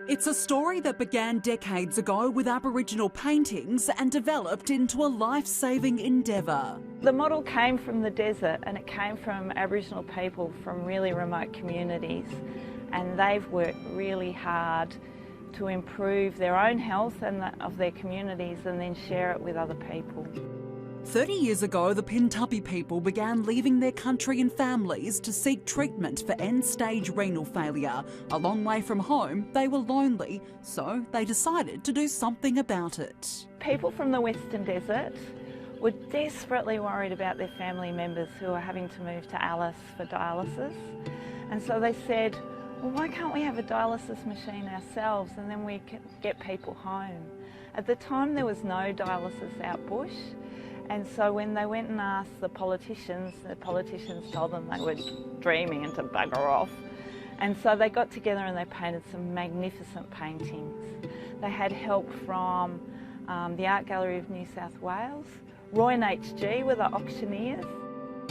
It's a story that began decades ago with Aboriginal paintings and developed into a life-saving endeavour. The model came from the desert, and it came from Aboriginal people from really remote communities, and they've worked really hard to improve their own health and of their communities and then share it with other people. 30 years ago, the Pintupi people began leaving their country and families to seek treatment for end-stage renal failure. A long way from home, they were lonely, so they decided to do something about it. People from the Western Desert were desperately worried about their family members who were having to move to Alice for dialysis. And so they said, well, why can't we have a dialysis machine ourselves and then we can get people home? At the time, there was no dialysis out bush. And so when they went and asked the politicians told them they were dreaming and to bugger off. And so they got together and they painted some magnificent paintings. They had help from the Art Gallery of New South Wales. Roy and HG were the auctioneers.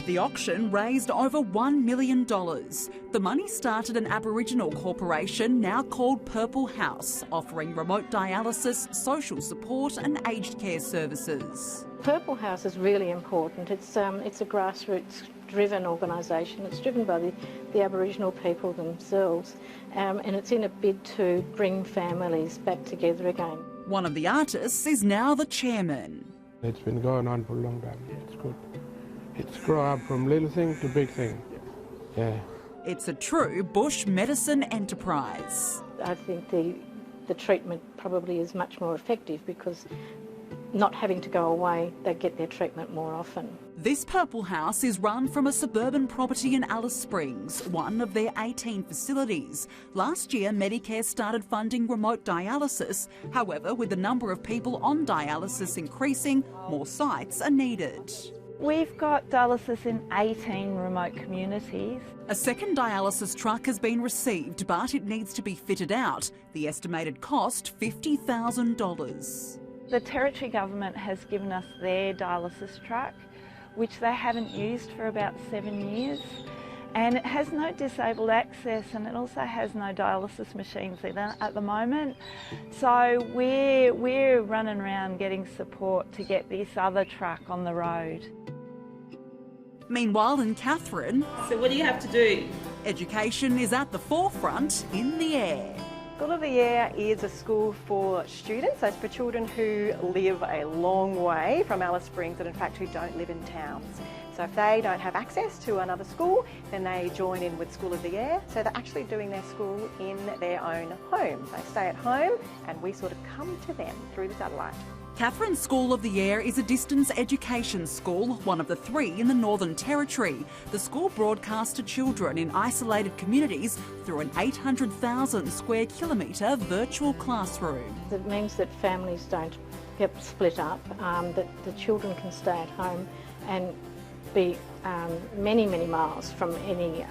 The auction raised over $1 million. The money started an Aboriginal corporation now called Purple House, offering remote dialysis, social support and aged care services. Purple House is really important. It's a grassroots-driven organisation. It's driven by the Aboriginal people themselves, and it's in a bid to bring families back together again. One of the artists is now the chairman. It's been going on for a long time. It's good. It's grown up from little thing to big thing. Yeah. It's a true bush medicine enterprise. I think the treatment probably is much more effective because not having to go away, they get their treatment more often. This Purple House is run from a suburban property in Alice Springs, one of their 18 facilities. Last year, Medicare started funding remote dialysis. However, with the number of people on dialysis increasing, more sites are needed. We've got dialysis in 18 remote communities. A second dialysis truck has been received, but it needs to be fitted out. The estimated cost, $50,000. The Territory Government has given us their dialysis truck, which they haven't used for about 7 years. And it has no disabled access, and it also has no dialysis machines either at the moment. So we're running around getting support to get this other truck on the road. Meanwhile, in Katherine, so what do you have to do? Education is at the forefront in the air. School of the Air is a school for students, so it's for children who live a long way from Alice Springs and in fact who don't live in towns. So if they don't have access to another school, then they join in with School of the Air. So they're actually doing their school in their own home. They stay at home and we sort of come to them through the satellite. Katherine's School of the Air is a distance education school, one of the 3 in the Northern Territory. The school broadcasts to children in isolated communities through an 800,000 square kilometre virtual classroom. It means that families don't get split up, that the children can stay at home and be many, many miles from any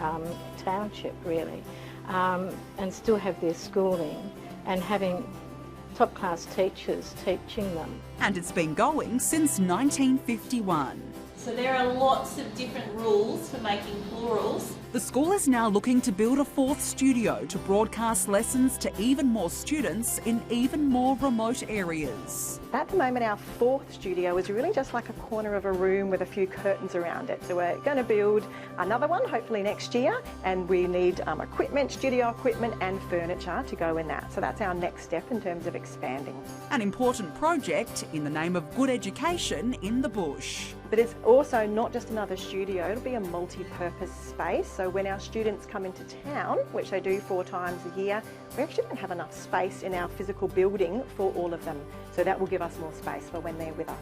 township really, and still have their schooling and having top-class teachers teaching them. And it's been going since 1951. So there are lots of different rules for making plurals. The school is now looking to build a 4th studio to broadcast lessons to even more students in even more remote areas. At the moment, our 4th studio is really just like a corner of a room with a few curtains around it. So we're going to build another one, hopefully next year, and we need equipment, studio equipment and furniture to go in that. So that's our next step in terms of expanding. An important project in the name of good education in the bush. But it's also not just another studio, it'll be a multi-purpose space. So when our students come into town, which they do 4 times a year, we actually don't have enough space in our physical building for all of them. So that will give us more space for when they're with us.